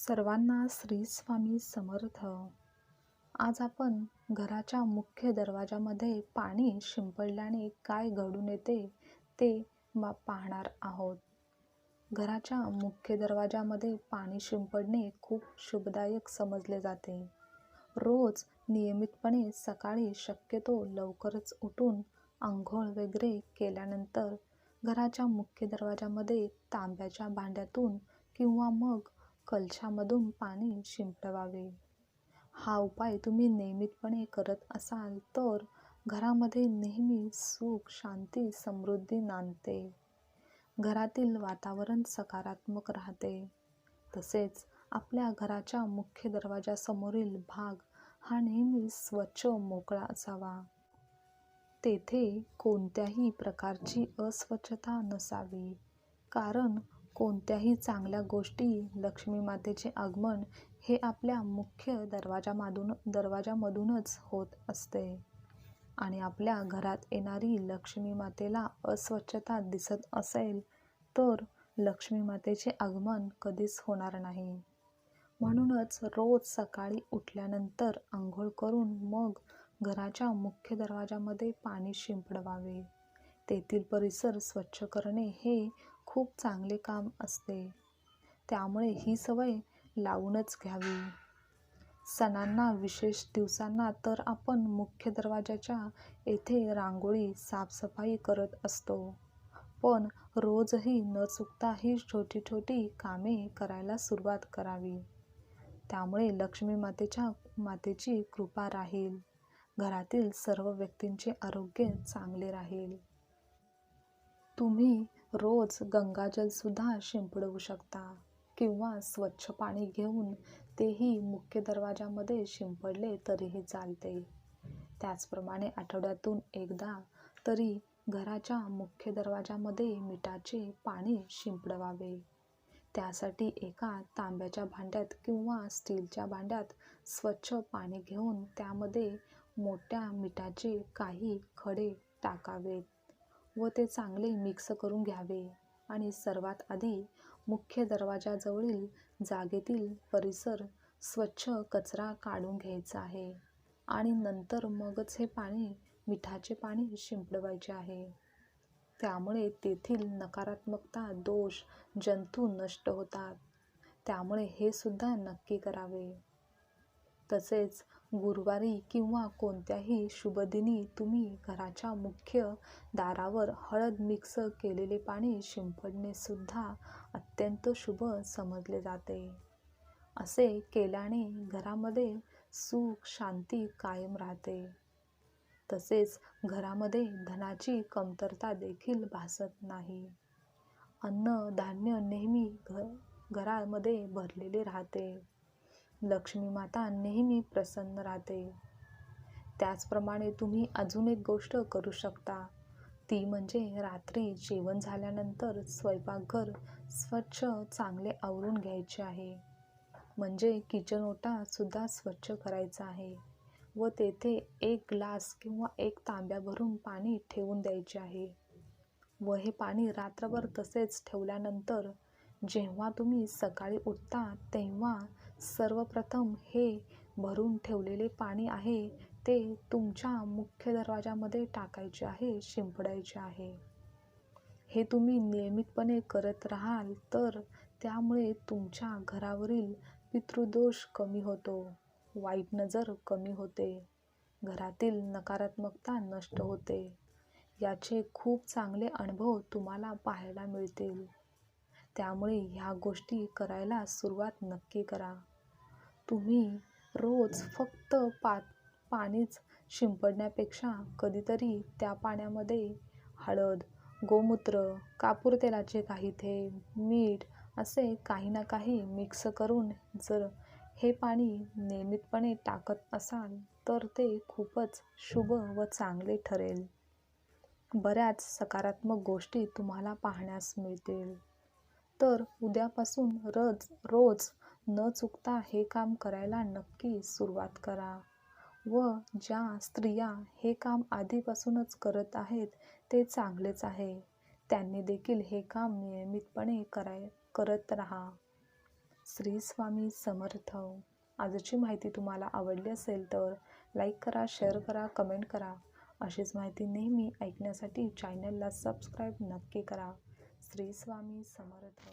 सर्वांना श्री स्वामी समर्थ. आज आपण घराच्या मुख्य दरवाजामध्ये पाणी शिंपडल्याने काय घडून येते ते पाहणार आहोत. घराच्या मुख्य दरवाजामध्ये पाणी शिंपडणे खूप शुभदायक समजले जाते. रोज नियमितपणे सकाळी शक्यतो लवकरच उठून अंघोळ वगैरे केल्यानंतर घराच्या मुख्य दरवाजामध्ये तांब्याच्या भांड्यातून किंवा मग कलशामधून पाणी शिंपडवावे. हा उपाय तुम्ही नियमितपणे करत असाल तर घरामध्ये नेहमी सुख, शांती, समृद्धी नांदते. घरातील वातावरण सकारात्मक राहते. तसेच आपल्या घराच्या मुख्य दरवाजासमोरील भाग हा नेहमी स्वच्छ, मोकळा असावा. तेथे कोणत्याही प्रकारची अस्वच्छता नसावी. कारण कोणत्याही चांगल्या गोष्टी, लक्ष्मी मातेचे आगमन हे आपल्या मुख्य दरवाजामधूनच होत असते. आणि आपल्या घरात येणारी लक्ष्मी मातेला अस्वच्छता दिसत असेल तर लक्ष्मी मातेचे आगमन कधीच होणार नाही. म्हणूनच रोज सकाळी उठल्यानंतर आंघोळ करून मग घराच्या मुख्य दरवाजामध्ये पाणी शिंपडवावे. तेथील परिसर स्वच्छ करणे हे खूप चांगले काम असते. त्यामुळे ही सवय लावूनच घ्यावी. सणांना, विशेष दिवसांना तर आपण मुख्य दरवाजाच्या येथे रांगोळी, साफसफाई करत असतो. पण रोजही न चुकता ही छोटी छोटी कामे करायला सुरुवात करावी. त्यामुळे लक्ष्मी मातेची कृपा राहील. घरातील सर्व व्यक्तींचे आरोग्य चांगले राहील. तुम्ही रोज गंगाजल सुद्धा शिंपडवू शकता किंवा स्वच्छ पाणी घेऊन तेही मुख्य दरवाजामध्ये शिंपडले तरीही चालते. त्याचप्रमाणे आठवड्यातून एकदा तरी घराच्या मुख्य दरवाजामध्ये मिठाचे पाणी शिंपडवावे. त्यासाठी एका तांब्याच्या भांड्यात किंवा स्टीलच्या भांड्यात स्वच्छ पाणी घेऊन त्यामध्ये मोठ्या मिठाचे काही खडे टाकावेत व ते चांगले मिक्स करून घ्यावे. आणि सर्वात आधी मुख्य दरवाजाजवळील जागेतील परिसर स्वच्छ, कचरा काढून घ्यायचा आहे. आणि नंतर मगच हे मिठाचे पाणी शिंपडवायचे आहे. त्यामुळे तेथील नकारात्मकता, दोष, जंतू नष्ट होतात. त्यामुळे हे सुद्धा नक्की करावे. तसेच गुरुवारी किंवा कोणत्याही शुभदिनी तुम्ही घराच्या मुख्य दारावर हळद मिक्स केलेले पाणी शिंपडणे सुद्धा अत्यंत शुभ समजले जाते. असे केल्याने घरामध्ये सुख, शांती कायम राहते. तसेच घरामध्ये धनाची कमतरता देखील भासत नाही. अन्न, धान्य नेहमी घरामध्ये भरलेले राहते. लक्ष्मी माता नेहमी प्रसन्न राहते. त्याचप्रमाणे तुम्ही अजून एक गोष्ट करू शकता. ती म्हणजे रात्री जेवण झाल्यानंतर स्वयंपाकघर स्वच्छ चांगले आवरून घ्यायचे आहे. म्हणजे किचन ओटा सुद्धा स्वच्छ करायचा आहे व तेथे एक ग्लास किंवा एक तांब्या भरून पाणी ठेवून द्यायचे आहे. व हे पाणी रात्रभर तसेच ठेवल्यानंतर जेव्हा तुम्ही सकाळी उठता तेव्हा सर्वप्रथम हे भरून ठेवलेले पाणी आहे ते तुमच्या मुख्य दरवाजामध्ये टाकायचे आहे, शिंपडायचे आहे. हे तुम्ही नियमितपणे करत राहाल तर त्यामुळे तुमच्या घरावरील पितृदोष कमी होतो, वाईट नजर कमी होते, घरातील नकारात्मकता नष्ट होते. याचे खूप चांगले अनुभव तुम्हाला पाहायला मिळतील. त्यामुळे ह्या गोष्टी करायला सुरुवात नक्की करा. तुम्ही रोज फक्त पाणीच शिंपडण्यापेक्षा कधीतरी त्या पाण्यामध्ये हळद, गोमूत्र, कापूर तेलाचे काही थेंब, मीठ असे काही ना काही मिक्स करून जर हे पाणी नियमितपणे टाकत असाल तर ते खूपच शुभ व चांगले ठरेल. बऱ्याच सकारात्मक गोष्टी तुम्हाला पाहण्यास मिळतील. तर उद्यापासून रोज न चुकता हे काम करायला नक्की सुरुवात करा. व ज्या स्त्रिया हे काम आधीपासूनच करत आहेत ते चांगलेच आहे. त्यांनी देखील हे काम नियमितपणे करत राहा. श्री स्वामी समर्थ. आजची माहिती तुम्हाला आवडली असेल तर लाईक करा, शेअर करा, कमेंट करा. अशीच माहिती नेहमी ऐकण्यासाठी चॅनलला सबस्क्राईब नक्की करा. श्री स्वामी समर्थ.